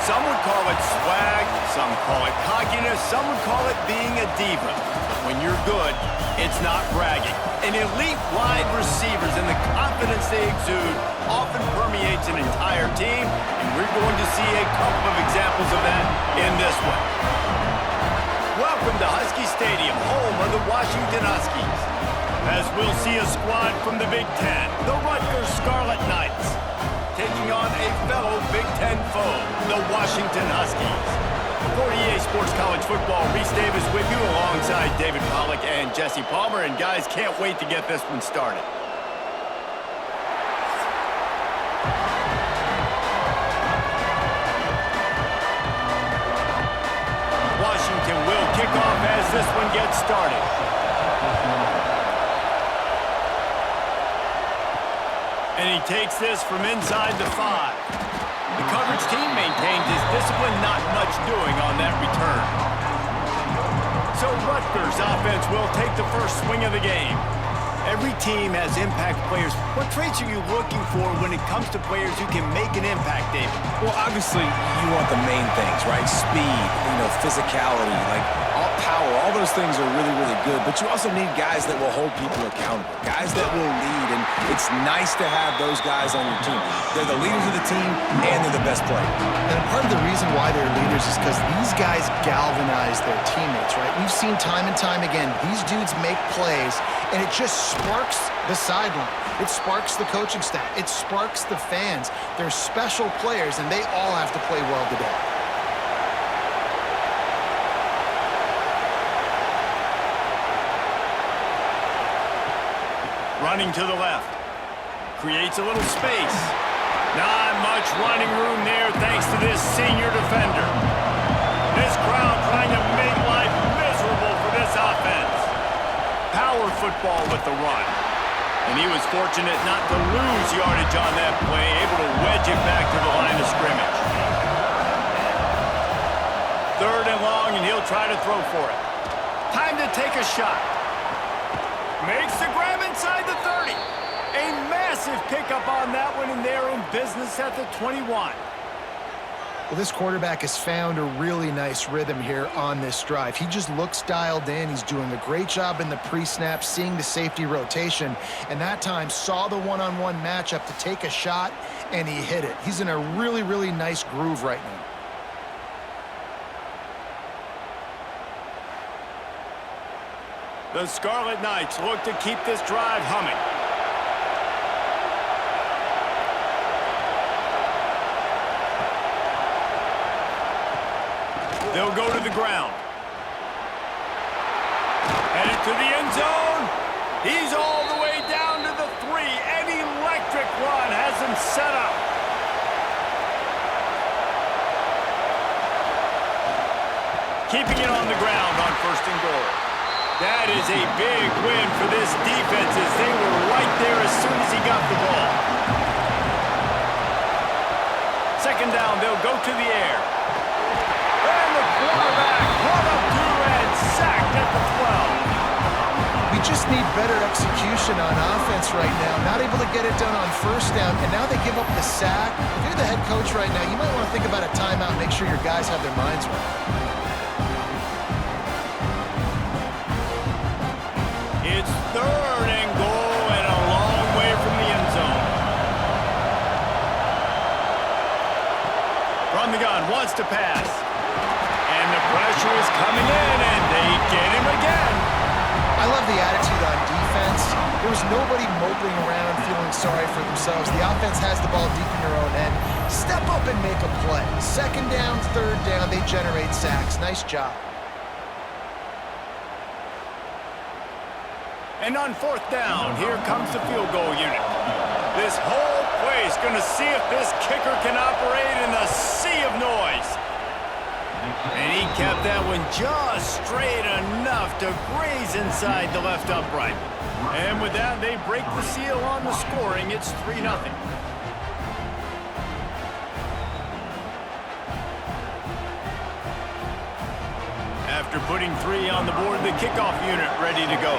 Some would call it swag, some call it cockiness, some would call it being a diva. But when you're good, it's not bragging. An elite wide receivers and the confidence they exude often permeates an entire team, and we're going to see a couple of examples of that in this one. Welcome to Husky Stadium, home of the Washington Huskies. As we'll see a squad from the Big Ten, the Rutgers Scarlet Knights, taking on a fellow Big Ten foe, the Washington Huskies. For EA Sports College Football, Reese Davis with you alongside David Pollack and Jesse Palmer. And guys, can't wait to get this one started. Washington will kick off as this one gets started. And he takes this from inside the 5. The coverage team maintains his discipline, not much doing on that return. So Rutgers offense will take the first swing of the game. Every team has impact players. What traits are you looking for when it comes to players who can make an impact, David? Well, obviously, you want the main things, right? Speed, physicality, like all power, all those things are really, really good. But you also need guys that will hold people accountable, guys that will lead. And it's nice to have those guys on your team. They're the leaders of the team, and they're the best players. And part of the reason why they're leaders is because these guys galvanize their teammates, right? We've seen time and time again, these dudes make plays, and it just sparks the sideline. It sparks the coaching staff. It sparks the fans. They're special players, and they all have to play well today. Running to the left. Creates a little space. Not much running room there thanks to this senior defender. This crowd trying to make life miserable for this offense. Power football with the run. And he was fortunate not to lose yardage on that play, able to wedge it back to the line of scrimmage. 3rd and long, and he'll try to throw for it. Time to take a shot. Makes the grab inside the 30. A massive pickup on that one, and they're in business at the 21. Well, this quarterback has found a really nice rhythm here on this drive. He just looks dialed in. He's doing a great job in the pre-snap, seeing the safety rotation, and that time saw the one-on-one matchup to take a shot, and he hit it. He's in a really, really nice groove right now. The Scarlet Knights look to keep this drive humming. They'll go to the ground. Headed to the end zone. He's all the way down to the 3. An electric run has him set up. Keeping it on the ground on 1st and goal. That is a big win for this defense as they were right there as soon as he got the ball. 2nd down, they'll go to the air. And the quarterback run up through and sacked at the 12. We just need better execution on offense right now. Not able to get it done on 1st down, and now they give up the sack. If you're the head coach right now, you might want to think about a timeout, make sure your guys have their minds right. It's 3rd and goal and a long way from the end zone. From the gun, wants to pass. And the pressure is coming in, and they get him again. I love the attitude on defense. There was nobody moping around feeling sorry for themselves. The offense has the ball deep in their own end. Step up and make a play. 2nd down, 3rd down, they generate sacks. Nice job. And on 4th down, here comes the field goal unit. This whole place going to see if this kicker can operate in a sea of noise. And he kept that one just straight enough to graze inside the left upright. And with that, they break the seal on the scoring. It's 3-0. After putting 3 on the board, the kickoff unit ready to go.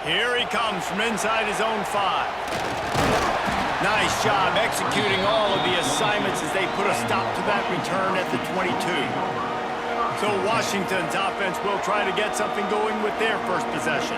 Here he comes from inside his own 5. Nice Nice job executing all of the assignments as they put a stop to that return at the 22. So Washington's offense will try to get something going with their first possession.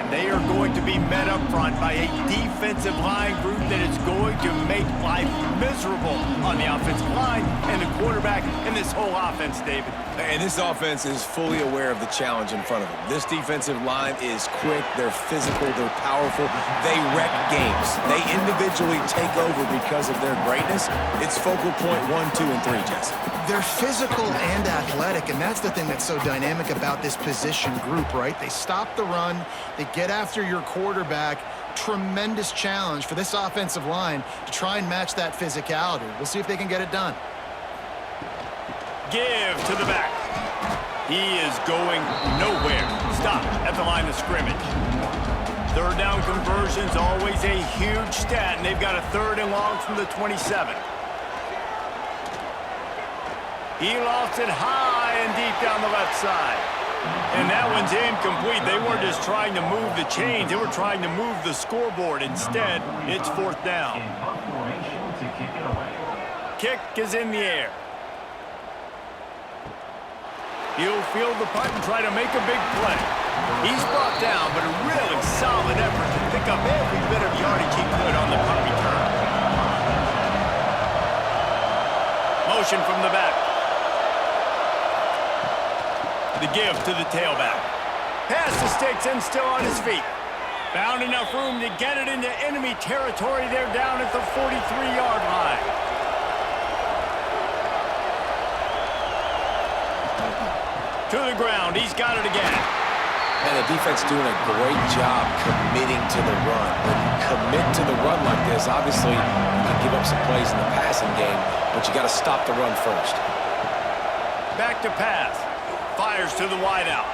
And they are going to be met up front by a defensive line group that is going to make life miserable on the offensive line and the quarterback and this whole offense, David. And this offense is fully aware of the challenge in front of them. This defensive line is quick, they're physical, they're powerful, they wreck games. They individually take over because of their greatness. It's focal point 1, 2, and 3, Jesse. They're physical and athletic, and that's the thing that's so dynamic about this position group, right? They stop the run, they get after your quarterback. Tremendous challenge for this offensive line to try and match that physicality. We'll see if they can get it done. Give to the back. He is going nowhere. Stop at the line of scrimmage. Third down conversion's always a huge stat, and they've got a 3rd and long from the 27. He lost it high and deep down the left side. And that one's incomplete. They weren't just trying to move the chains. They were trying to move the scoreboard. Instead, it's 4th down. Kick is in the air. He'll field the punt and try to make a big play. He's brought down, but a really solid effort to pick up every bit of yardage he could on the punt return. Motion from the back. The give to the tailback. Pass the sticks and still on his feet. Found enough room to get it into enemy territory. They're down at the 43-yard line. To the ground. He's got it again. And the defense doing a great job committing to the run. When you commit to the run like this, obviously you can give up some plays in the passing game, but you got to stop the run first. Back to pass. Fires to the wideout.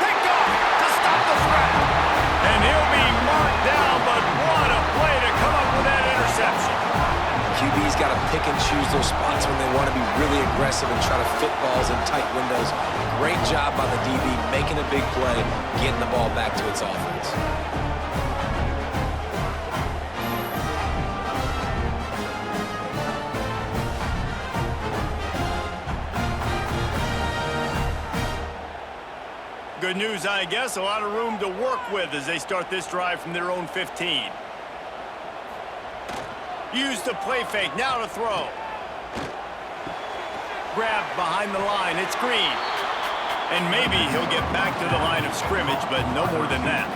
Picked up to stop the threat. And he'll be marked down, but what a play to come up with that interception. QB's got to pick and choose those spots when they want to be really aggressive and try to fit balls in tight windows. Great job by the DB making a big play, getting the ball back to its offense. Good news, I guess. A lot of room to work with as they start this drive from their own 15. Use the play fake. Now to throw. Grab behind the line. It's Green. And maybe he'll get back to the line of scrimmage, but no more than that.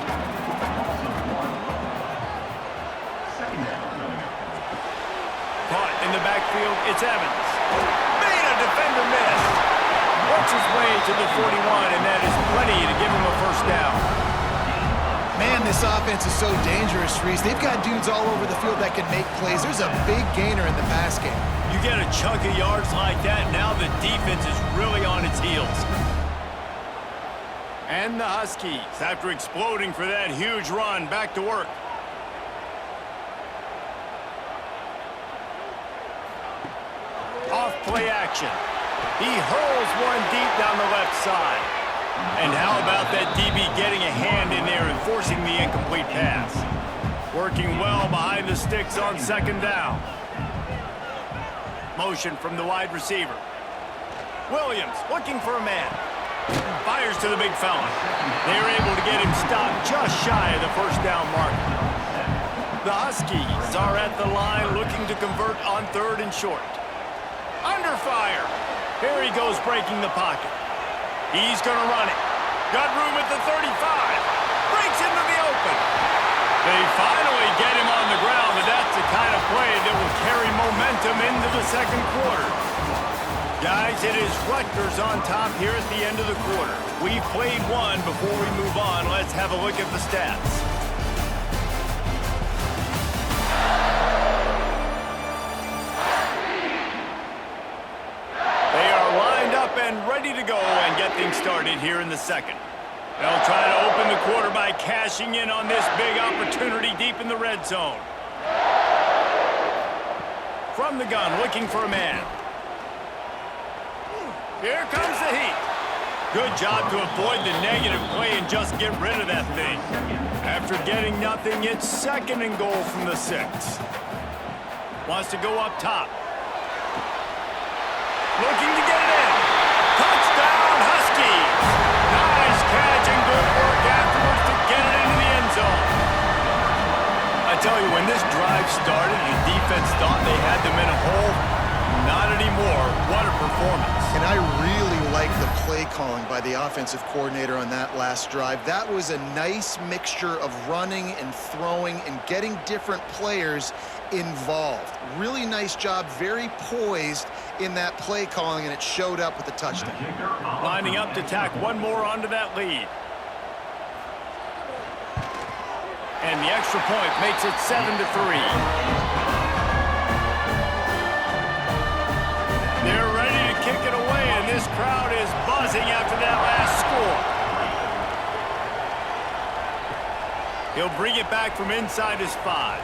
Caught in the backfield. It's Evans. Made a defender miss. Works his way to the 41, and that is plenty to give him a 1st down. Man, this offense is so dangerous, Reese. They've got dudes all over the field that can make plays. There's a big gainer in the pass game. You get a chunk of yards like that, now the defense is really on its heels. And the Huskies, after exploding for that huge run, back to work. Off play action. He hurls one deep down the left side. And how about that DB getting a hand in there and forcing the incomplete pass? Working well behind the sticks on 2nd down. Motion from the wide receiver. Williams looking for a man. Fires to the big fella. They're able to get him stopped just shy of the 1st down mark. The Huskies are at the line looking to convert on 3rd and short. Under fire. Here he goes breaking the pocket. He's going to run it. Got room at the 35. Breaks into the open. They finally get him on the ground, but that's the kind of play that will carry momentum into the 2nd quarter. Guys, it is Rutgers on top here at the end of the quarter. We've played one. Before we move on, let's have a look at the stats. And ready to go and get things started here in the 2nd. They'll try to open the quarter by cashing in on this big opportunity deep in the red zone. From the gun, looking for a man. Here comes the heat. Good job to avoid the negative play and just get rid of that thing. After getting nothing, it's 2nd and goal from the 6. Wants to go up top. Looking to get it in. Touchdown, Huskies! Nice catch and good work afterwards to get it into the end zone. I tell you, when this drive started, the defense thought they had them in a hole. Not anymore. What a performance. And I really like the play calling by the offensive coordinator on that last drive. That was a nice mixture of running and throwing and getting different players involved. Really nice job, very poised in that play calling, and it showed up with the touchdown. Lining up to tack one more onto that lead. And the extra point makes it 7-3. They're ready to kick it away, and this crowd is buzzing after that last score. He'll bring it back from inside his 5.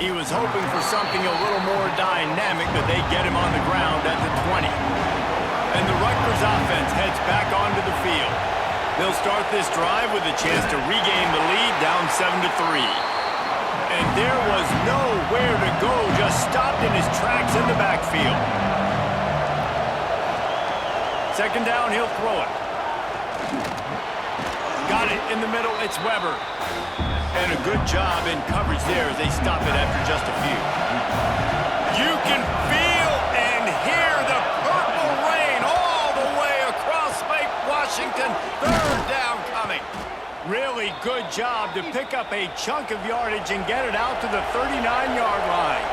He was hoping for something a little more dynamic, but they get him on the ground at the 20. And the Rutgers offense heads back onto the field. They'll start this drive with a chance to regain the lead down 7-3. And there was nowhere to go, just stopped in his tracks in the backfield. 2nd down, he'll throw it. Got it in the middle, it's Weber. And a good job in coverage there as they stop it after just a few. You can feel and hear the purple rain all the way across Lake Washington. 3rd down coming. Really good job to pick up a chunk of yardage and get it out to the 39-yard line.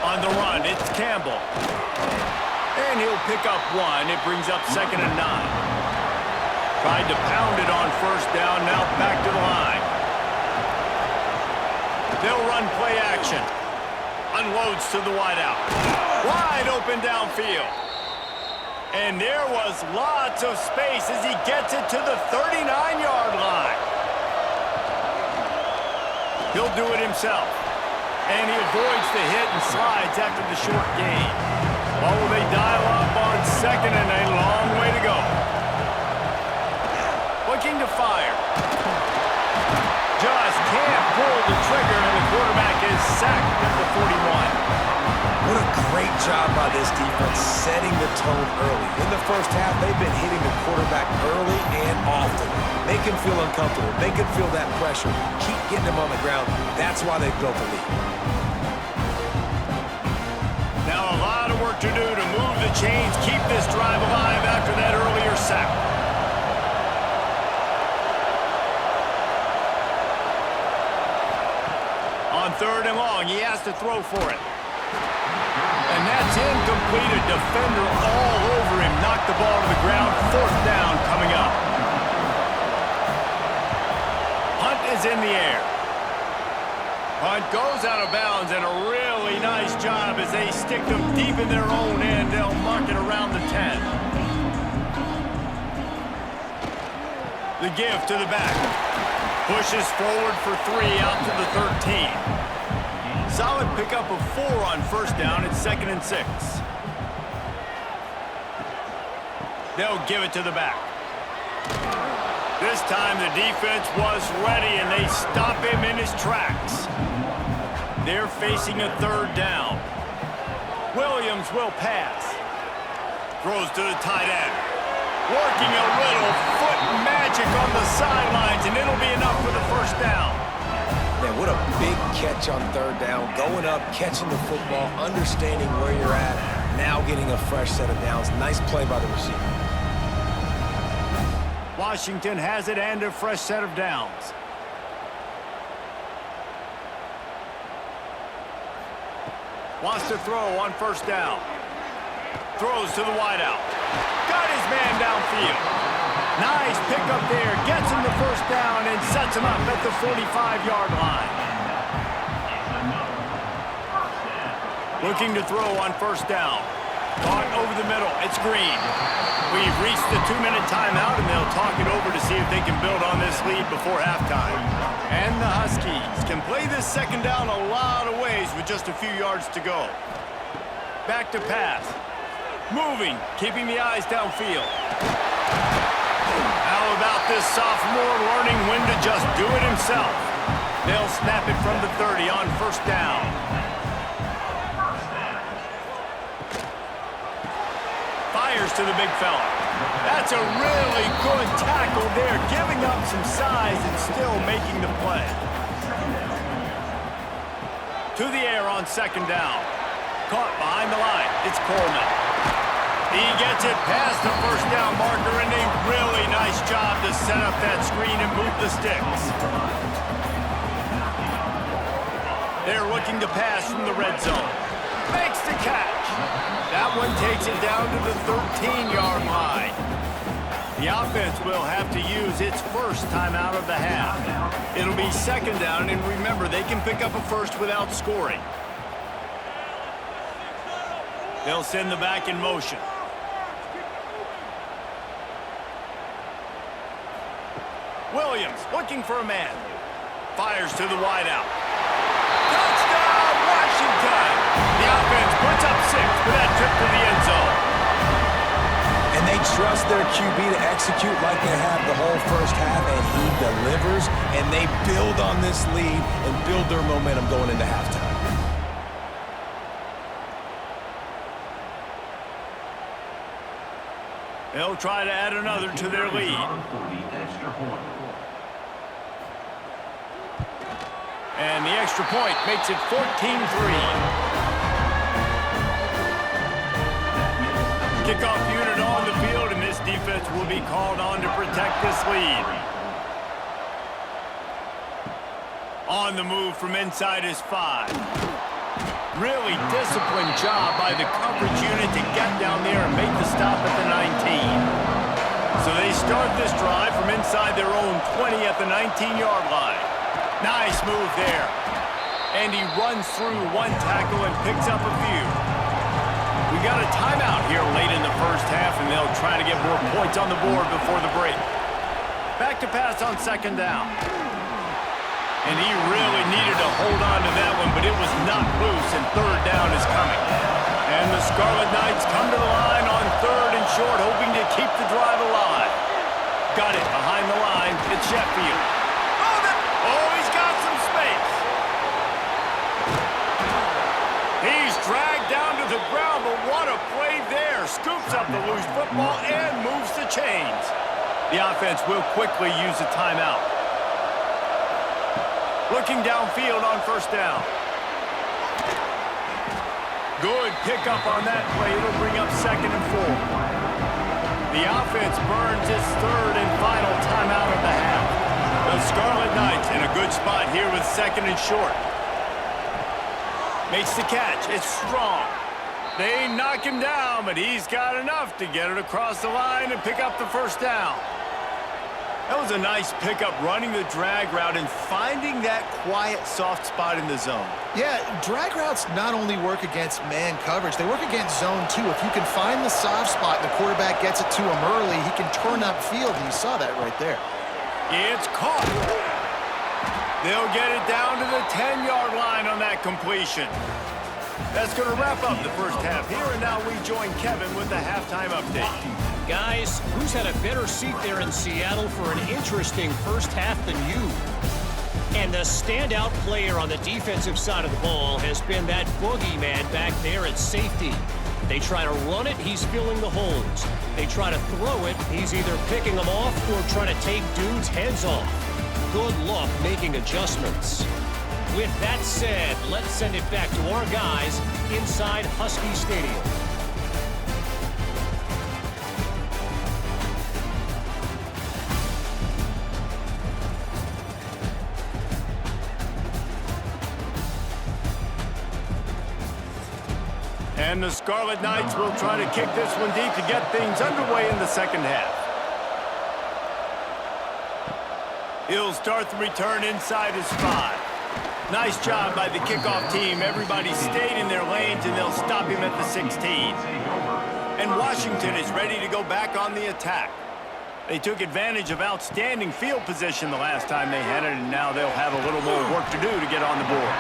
On the run, it's Campbell. And he'll pick up 1. It brings up 2nd and 9. Tried to pound it on 1st down, now back to the line. They'll run play action. Unloads to the wideout. Wide open downfield. And there was lots of space as he gets it to the 39-yard line. He'll do it himself. And he avoids the hit and slides after the short gain. Oh, they dial up on 2nd and a long way to go. Looking to fire. Just can't pull the trigger, and the quarterback is sacked at the 41. What a great job by this defense setting the tone early. In the 1st half, they've been hitting the quarterback early and often. Make him feel uncomfortable. Make him feel that pressure. Keep getting him on the ground. That's why they built the lead. Now a lot of work to do to move the chains, keep this drive alive after that earlier sack. On 3rd and long, he has to throw for it. And that's incomplete. A defender all over him. Knocked the ball to the ground. 4th down coming up. Punt is in the air. Punt goes out of bounds, and a really nice job as they stick them deep in their own end. They'll mark it around the 10. The give to the back. Pushes forward for 3 out to the 13. Solid pickup of 4 on 1st down. It's 2nd and 6. They'll give it to the back. This time the defense was ready, and they stop him in his tracks. They're facing a 3rd down. Williams will pass. Throws to the tight end. Working a little foot magic on the sidelines, and it'll be enough for the 1st down. Man, what a big catch on 3rd down. Going up, catching the football, understanding where you're at, now getting a fresh set of downs. Nice play by the receiver. Washington has it and a fresh set of downs. Wants to throw on 1st down. Throws to the wideout. Got his man downfield. Nice pickup there. Gets him the 1st down and sets him up at the 45-yard line. Looking to throw on 1st down. Caught over the middle. It's Green. We've reached the 2-minute timeout, and they'll talk it over to see if they can build on this lead before halftime. And the Huskies can play this 2nd down a lot of ways with just a few yards to go. Back to pass. Moving, keeping the eyes downfield. How about this sophomore learning when to just do it himself? They'll snap it from the 30 on first down. Fires to the big fella. That's a really good tackle there, giving up some size and still making the play. To the air on second down. Caught behind the line. It's Coleman. He gets it past the first down marker, and a really nice job to set up that screen and move the sticks. They're looking to pass from the red zone. Makes the catch. That one takes it down to the 13-yard line. The offense will have to use its first timeout of the half. It'll be second down, and remember, they can pick up a first without scoring. They'll send the back in motion. Williams looking for a man. Fires to the wideout. Touchdown, Washington! The offense puts up 6 for that trip to the end zone. And they trust their QB to execute like they have the whole first half, and he delivers, and they build on this lead and build their momentum going into halftime. They'll try to add another to their lead. And the extra point makes it 14-3. Kickoff unit on the field, and this defense will be called on to protect this lead. On the move from inside is 5. Really disciplined job by the coverage unit to get down there and make the stop at the 19. So they start this drive from inside their own 20 at the 19-yard line. Nice move there. And he runs through one tackle and picks up a few. We got a timeout here late in the first half, and they'll try to get more points on the board before the break. Back to pass on second down. And he really needed to hold on to that one, but it was not loose, and third down is coming. And the Scarlet Knights come to the line on third and short, hoping to keep the drive alive. Got it behind the line. It's Sheffield. Oh, he's got some space. He's dragged down to the ground, but what a play there. Scoops up the loose football and moves the chains. The offense will quickly use a timeout. Looking downfield on first down. Good pickup on that play. It'll bring up second and 4. The offense burns its third and final timeout of the half. The Scarlet Knights in a good spot here with second and short. Makes the catch. It's strong. They knock him down, but he's got enough to get it across the line and pick up the first down. That was a nice pickup, running the drag route and finding that quiet, soft spot in the zone. Yeah, drag routes not only work against man coverage, they work against zone too. If you can find the soft spot and the quarterback gets it to him early, he can turn upfield, and you saw that right there. It's caught. They'll get it down to the 10-yard line on that completion. That's going to wrap up the first half here, and now we join Kevin with the halftime update. Guys, who's had a better seat there in Seattle for an interesting first half than you? And the standout player on the defensive side of the ball has been that boogeyman back there at safety. They try to run it, he's filling the holes. They try to throw it, he's either picking them off or trying to take dudes' heads off. Good luck making adjustments. With that said, let's send it back to our guys inside Husky Stadium. And the Scarlet Knights will try to kick this one deep to get things underway in the second half. He'll start the return inside his 5. Nice job by the kickoff team. Everybody stayed in their lanes, and they'll stop him at the 16. And Washington is ready to go back on the attack. They took advantage of outstanding field position the last time they had it, and now they'll have a little more work to do to get on the board.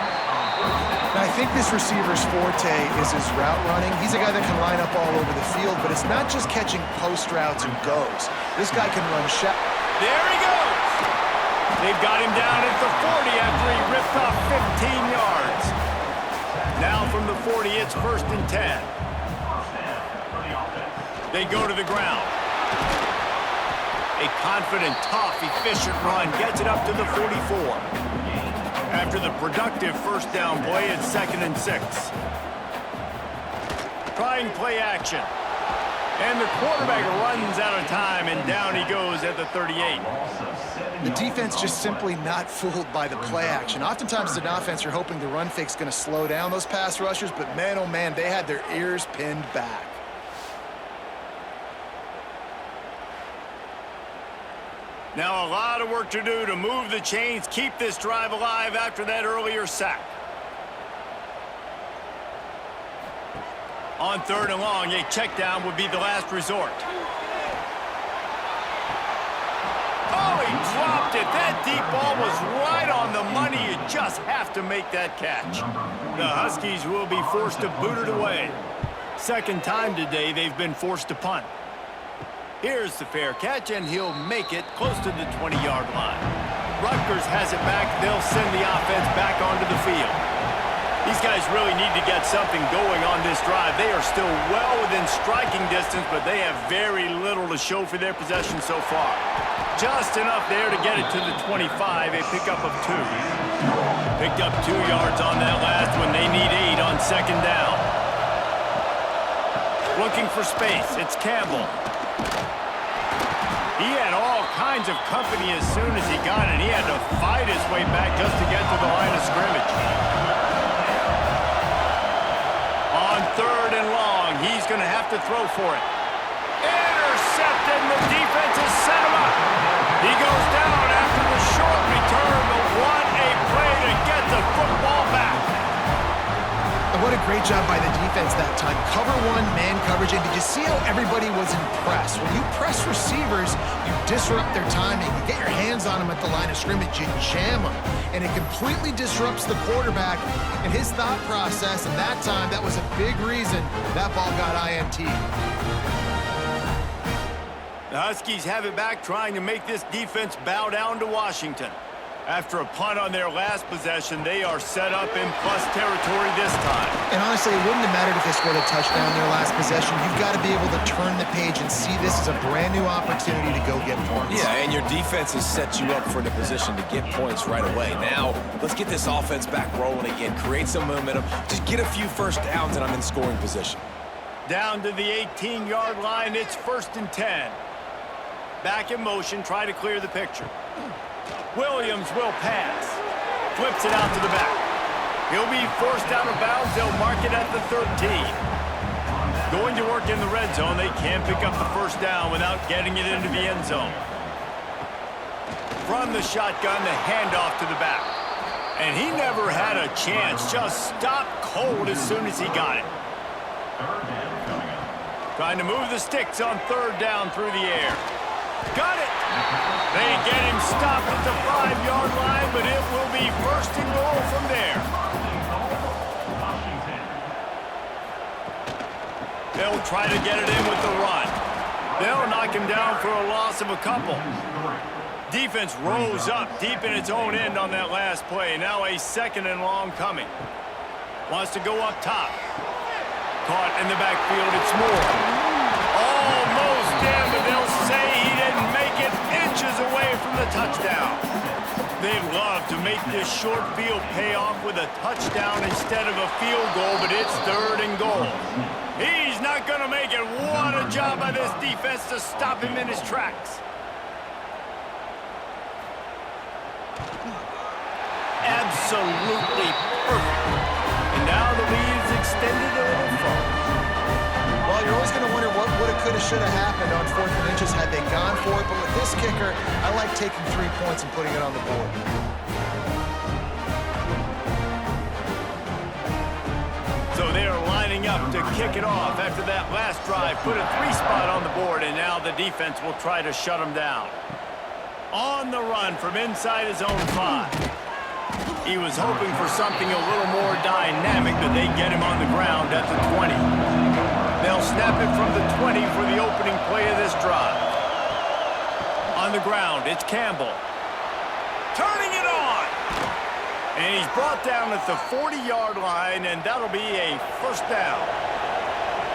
Now, I think this receiver's forte is his route running. He's a guy that can line up all over the field, but it's not just catching post routes and goes. This guy can run shot. There he goes! They've got him down at the 40 after he ripped off 15 yards. Now from the 40, it's 1st and 10. They go to the ground. A confident, tough, efficient run gets it up to the 44. After the productive first down play, it's 2nd and 6. Trying play action. And the quarterback runs out of time, and down he goes at the 38. The defense just simply not fooled by the play action. Oftentimes as an offense, you're hoping the run fake's going to slow down those pass rushers, but man, oh man, they had their ears pinned back. Now a lot of work to do to move the chains, keep this drive alive after that earlier sack. On 3rd and long, a check down would be the last resort. Oh, he dropped it. That deep ball was right on the money. You just have to make that catch. The Huskies will be forced to boot it away. 2nd time today they've been forced to punt. Here's the fair catch, and he'll make it close to the 20-yard line. Rutgers has it back. They'll send the offense back onto the field. These guys really need to get something going on this drive. They are still well within striking distance, but they have very little to show for their possession so far. Just enough there to get it to the 25, a pickup of 2. Picked up 2 yards on that last one. They need 8 on 2nd down. Looking for space. It's Campbell. He had all kinds of company as soon as he got it. He had to fight his way back just to get to the line of scrimmage. On 3rd and long, he's going to have to throw for it. Intercepted, and the defense has set him up. He goes down after the short return, but what a play to get the football back. And what a great job by the defense that time. Cover 1, man coverage, and did you see how everybody was impressed? When you press receivers, you disrupt their timing. You get your hands on them at the line of scrimmage, you jam them, and it completely disrupts the quarterback and his thought process, and that time, that was a big reason that ball got INT. The Huskies have it back, trying to make this defense bow down to Washington. After a punt on their last possession, they are set up in plus territory this time. And honestly, it wouldn't have mattered if they scored a touchdown in their last possession. You've got to be able to turn the page and see this as a brand new opportunity to go get points. Yeah, and your defense has set you up for the position to get points right away. Now, let's get this offense back rolling again. Create some momentum. Just get a few first downs, and I'm in scoring position. Down to the 18-yard line, it's 1st and 10. Back in motion, try to clear the picture. Williams will pass. Flips it out to the back. He'll be forced out of bounds. They'll mark it at the 13. Going to work in the red zone. They can pick up the first down without getting it into the end zone. From the shotgun, the handoff to the back. And he never had a chance. Just stopped cold as soon as he got it. Trying to move the sticks on 3rd down through the air. Got it! They get him stopped at the 5-yard line, but it will be 1st and goal from there. They'll try to get it in with the run. They'll knock him down for a loss of a couple. Defense rose up deep in its own end on that last play. Now a 2nd and long coming. Wants to go up top. Caught in the backfield, it's Moore. Almost in, but they'll say he didn't make it, inches away from the touchdown. They'd love to make this short field pay off with a touchdown instead of a field goal, but it's 3rd and goal. He's not going to make it. What a job by this defense to stop him in his tracks. Absolutely perfect. And now the lead is extended a little further. Well, you're always going to wonder what woulda, coulda, shoulda happened on 4th and inches had they gone for it. But with this kicker, I like taking 3 points and putting it on the board. So they are lining up to kick it off after that last drive. Put a 3-spot on the board, and now the defense will try to shut him down. On the run from inside his own 5. He was hoping for something a little more dynamic, but they get him on the ground at the 20. They'll snap it from the 20 for the opening play of this drive. On the ground, it's Campbell. Turning it on! And he's brought down at the 40-yard line, and that'll be a first down.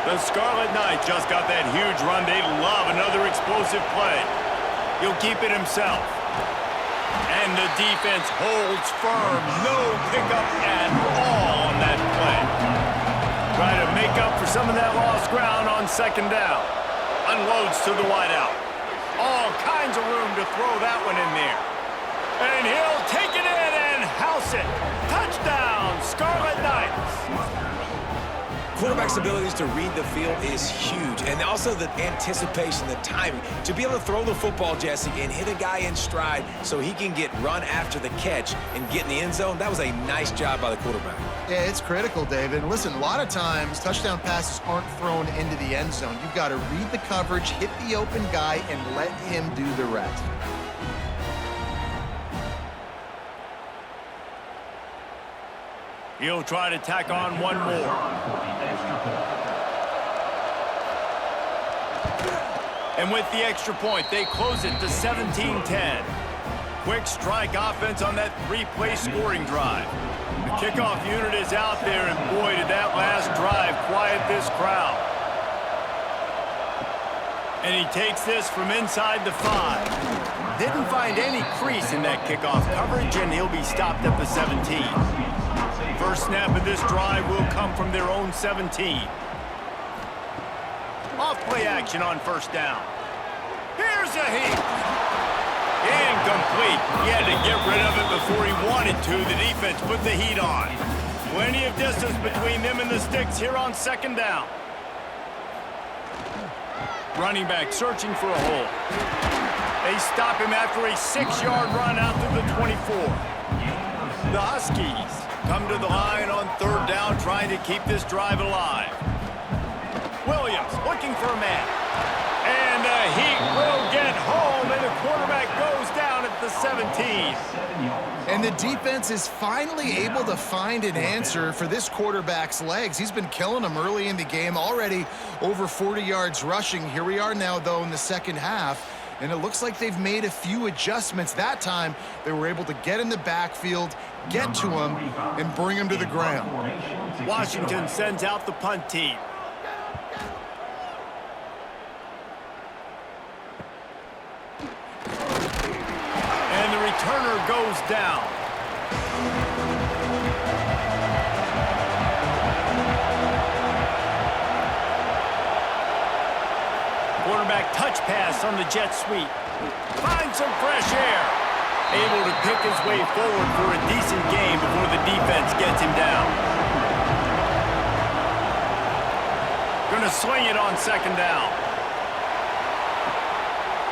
The Scarlet Knights just got that huge run. They love another explosive play. He'll keep it himself. And the defense holds firm. No pickup at all on that play. Try to make up for some of that lost ground on second down. Unloads to the wideout. All kinds of room to throw that one in there. And he'll take it in and house it. Touchdown, Scarlet Knights. Quarterback's abilities to read the field is huge, and also the anticipation, the timing. To be able to throw the football, Jesse, and hit a guy in stride so he can get run after the catch and get in the end zone, that was a nice job by the quarterback. Yeah, it's critical, David. And listen, a lot of times, touchdown passes aren't thrown into the end zone. You've got to read the coverage, hit the open guy, and let him do the rest. He'll try to tack on one more. And with the extra point, they close it to 17-10. Quick strike offense on that 3-play scoring drive. The kickoff unit is out there, and boy, did that last drive quiet this crowd. And he takes this from inside the 5. Didn't find any crease in that kickoff coverage, and he'll be stopped at the 17. First snap of this drive will come from their own 17. Off-play action on first down. Here's a heat. Incomplete. He had to get rid of it before he wanted to. The defense put the heat on. Plenty of distance between them and the sticks here on second down. Running back searching for a hole. They stop him after a 6-yard run out to the 24. The Huskies come to the line on third down, trying to keep this drive alive. Williams looking for a man. And the Heat will get home, and the quarterback goes down at the 17. And the defense is finally able to find an answer for this quarterback's legs. He's been killing them early in the game, already over 40 yards rushing. Here we are now, though, in the second half. And it looks like they've made a few adjustments. That time, they were able to get in the backfield, get to him, and bring him to the ground. Washington sends out the punt team. And the returner goes down. Quarterback touch pass on the jet sweep. Finds some fresh air. Able to pick his way forward for a decent game before the defense gets him down. Gonna swing it on second down.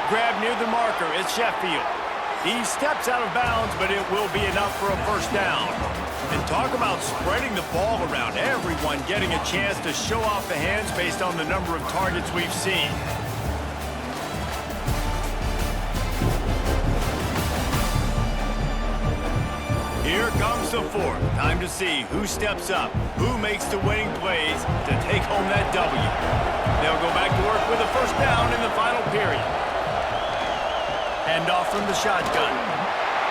Grab near the marker. It's Sheffield. He steps out of bounds, but it will be enough for a first down. And talk about spreading the ball around. Everyone getting a chance to show off the hands based on the number of targets we've seen. Here comes the fourth. Time to see who steps up, who makes the winning plays to take home that W. They'll go back to work with a first down in the final period. Hand off from the shotgun.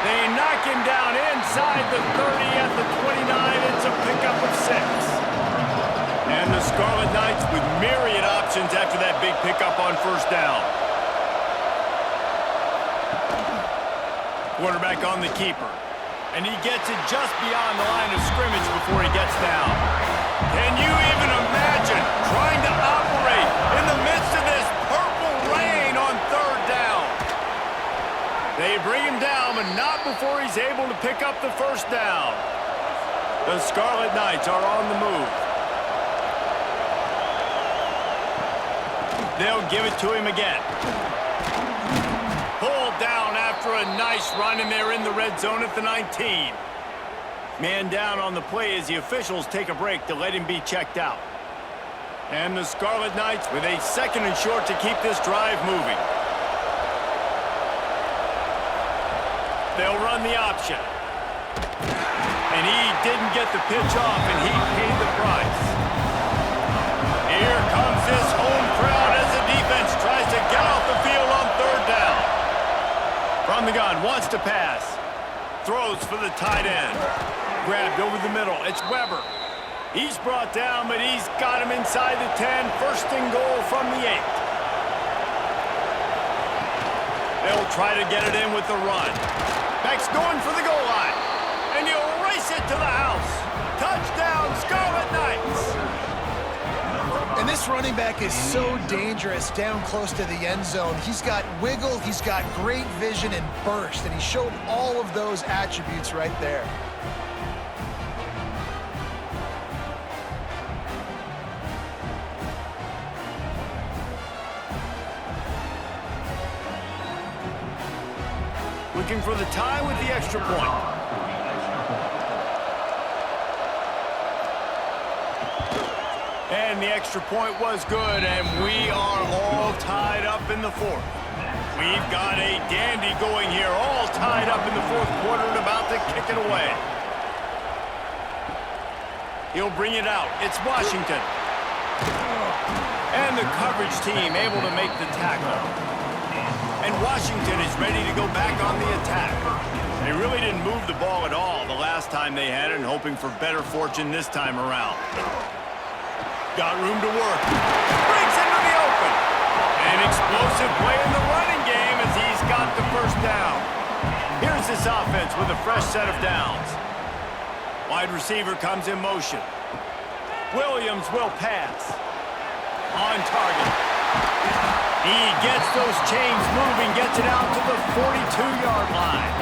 They knock him down inside the 30 at the 29. It's a pickup of 6. And the Scarlet Knights with myriad options after that big pickup on first down. Quarterback on the keeper. And he gets it just beyond the line of scrimmage before he gets down. Can you even imagine trying to operate in the midst of this purple rain on third down? They bring him down, but not before he's able to pick up the first down. The Scarlet Knights are on the move. They'll give it to him again. Pulled down after a nice run, and they're in the red zone at the 19. Man down on the play as the officials take a break to let him be checked out. And the Scarlet Knights with a 2nd and short to keep this drive moving. They'll run the option. And he didn't get the pitch off, and he paid the price. Here comes this home crowd as the defense tries to get off the field on 3rd down. From the gun, wants to pass. Throws for the tight end. Grabbed over the middle. It's Weber. He's brought down, but he's got him inside the 10. 1st and goal from the 8. They'll try to get it in with the run. Beck's going for the goal line. And he'll race it to the house. Touchdown, Scarlet Knights. And this running back is so dangerous down close to the end zone. He's got wiggle, he's got great vision and burst, and he showed all of those attributes right there. Looking for the tie with the extra point. And the extra point was good, and we are all tied up in the 4th. We've got a dandy going here, all tied up in the 4th quarter and about to kick it away. He'll bring it out. It's Washington. And the coverage team able to make the tackle. And Washington is ready to go back on the attack. They really didn't move the ball at all the last time they had it, and hoping for better fortune this time around. Got room to work. Breaks into the open. An explosive play in the running game as he's got the 1st down. Here's this offense with a fresh set of downs. Wide receiver comes in motion. Williams will pass. On target. He gets those chains moving, gets it out to the 42-yard line.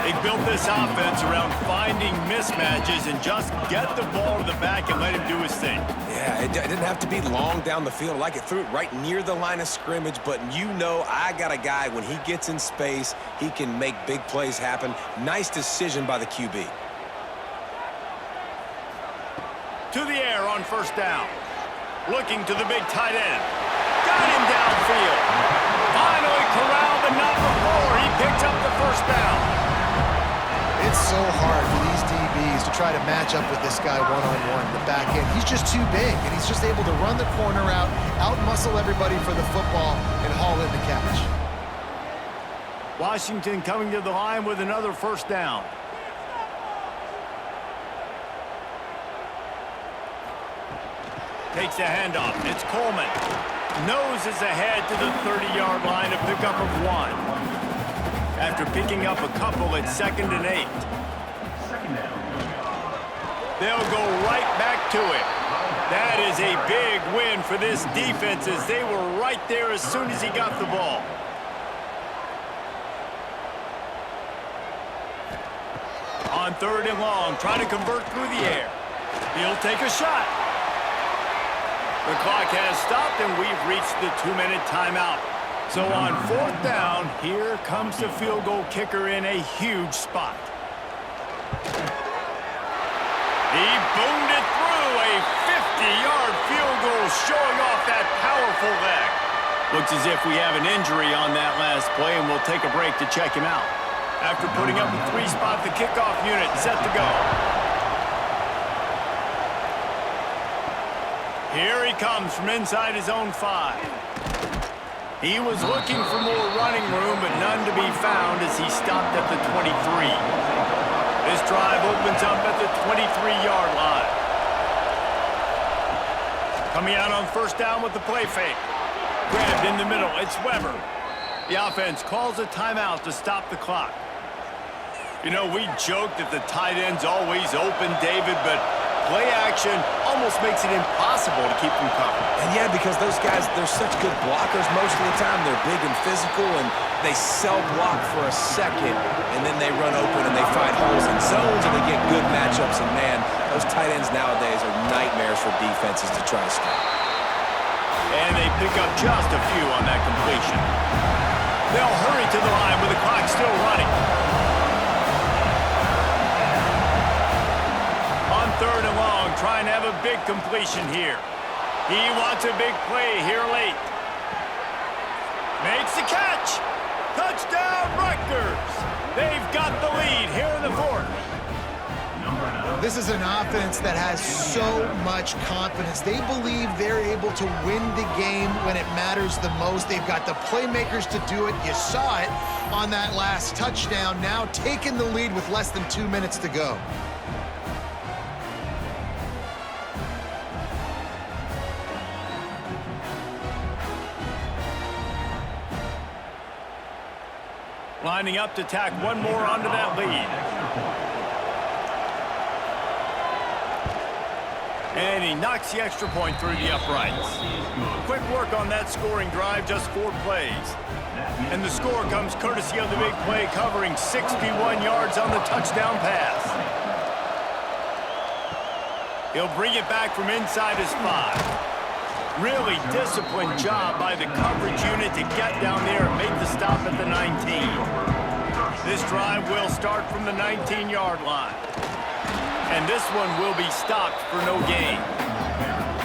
They built this offense around finding mismatches and just get the ball to the back and let him do his thing. Yeah, it didn't have to be long down the field. Like, it threw it right near the line of scrimmage, but you know I got a guy, when he gets in space, he can make big plays happen. Nice decision by the QB. To the air on 1st down. Looking to the big tight end. Got him downfield. Finally corralled, but not before. He picks up the 1st down. It's so hard for these DBs to try to match up with this guy one-on-one, the back end. He's just too big, and he's just able to run the corner out-muscle everybody for the football, and haul in the catch. Washington coming to the line with another 1st down. Takes the handoff. It's Coleman. Noses ahead to the 30-yard line, a pickup of 1. After picking up a couple at 2nd and 8. They'll go right back to it. That is a big win for this defense, as they were right there as soon as he got the ball. On 3rd and long, trying to convert through the air. He'll take a shot. The clock has stopped, and we've reached the 2-minute timeout. So on 4th down, here comes the field goal kicker in a huge spot. He boomed it through, a 50-yard field goal, showing off that powerful leg. Looks as if we have an injury on that last play, and we'll take a break to check him out. After putting up a 3-spot, the kickoff unit set to go. Here he comes from inside his own 5. He was looking for more running room, but none to be found as he stopped at the 23. This drive opens up at the 23-yard line. Coming out on 1st down with the play fake. Grabbed in the middle. It's Weber. The offense calls a timeout to stop the clock. You know, we joke that the tight end's always open, David, but play action almost makes it impossible to keep them covered. And yeah, because those guys, they're such good blockers most of the time. They're big and physical, and they sell block for a second, and then they run open and they find holes in zones, and they get good matchups. And man, those tight ends nowadays are nightmares for defenses to try to stop. And they pick up just a few on that completion. They'll hurry to the line with the clock still running. On 3rd and long, trying to have a big completion here. He wants a big play here late. Makes the catch. Touchdown, Rutgers. They've got the lead here in the fourth. This is an offense that has so much confidence. They believe they're able to win the game when it matters the most. They've got the playmakers to do it. You saw it on that last touchdown. Now taking the lead with less than 2 minutes to go. Lining up to tack one more onto that lead. And he knocks the extra point through the uprights. Quick work on that scoring drive, just 4 plays. And the score comes courtesy of the big play, covering 61 yards on the touchdown pass. He'll bring it back from inside his 5. Really disciplined job by the coverage unit to get down there and make the stop at the 19. This drive will start from the 19-yard line. And this one will be stopped for no gain.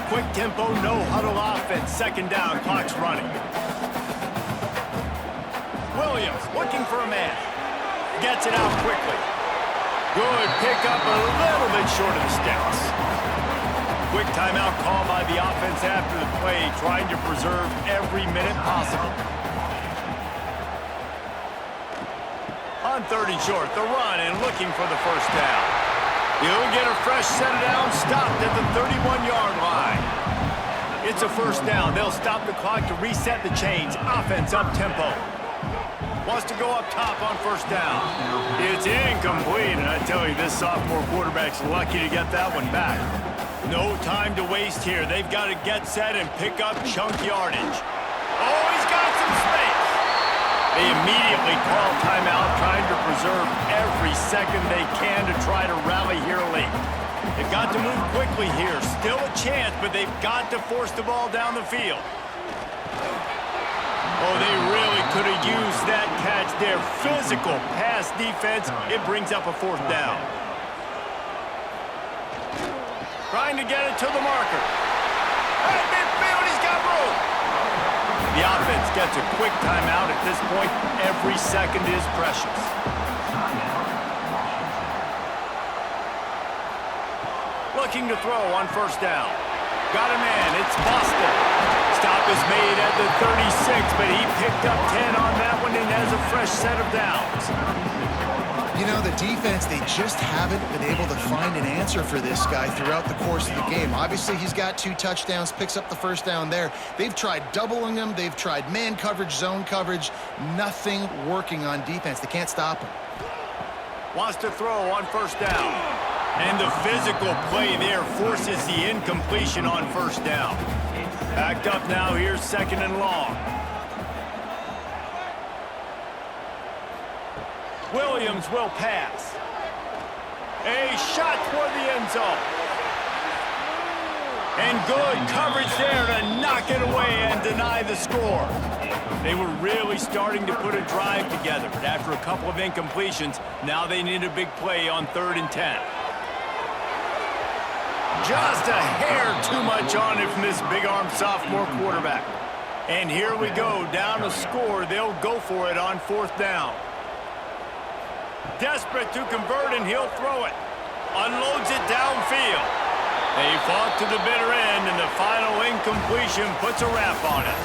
Quick tempo, no huddle offense. Second down, clock's running. Williams looking for a man. Gets it out quickly. Good pickup, a little bit short of the sticks. Quick timeout call by the offense after the play, trying to preserve every minute possible. On 3rd and short, the run and looking for the first down. He'll get a fresh set down, stopped at the 31-yard line. It's a first down. They'll stop the clock to reset the chains. Offense up-tempo. Wants to go up top on first down. It's incomplete, and I tell you, this sophomore quarterback's lucky to get that one back. No time to waste here. They've got to get set and pick up chunk yardage. Oh, he's got some space. They immediately call timeout, trying to preserve every second they can to try to rally here late. They've got to move quickly here. Still a chance, but they've got to force the ball down the field. Oh, they really could have used that catch there. Physical pass defense. It brings up a 4th down. Trying to get it to the marker. At midfield, he's got room. The offense gets a quick timeout at this point. Every second is precious. Looking to throw on first down. Got a man. It's Boston. Stop is made at the 36, but he picked up 10 on that one and has a fresh set of downs. You know, the defense, they just haven't been able to find an answer for this guy throughout the course of the game. Obviously, he's got 2 touchdowns, picks up the first down there. They've tried doubling him. They've tried man coverage, zone coverage. Nothing working on defense. They can't stop him. Wants to throw on first down. And the physical play there forces the incompletion on first down. Backed up now, here's 2nd and long. Williams will pass. A shot toward the end zone. And good coverage there to knock it away and deny the score. They were really starting to put a drive together, but after a couple of incompletions, now they need a big play on 3rd and 10. Just a hair too much on it from this big-armed sophomore quarterback. And here we go, down a score. They'll go for it on 4th down. Desperate to convert, and he'll throw it. Unloads it downfield. They fought to the bitter end, and the final incompletion puts a wrap on it.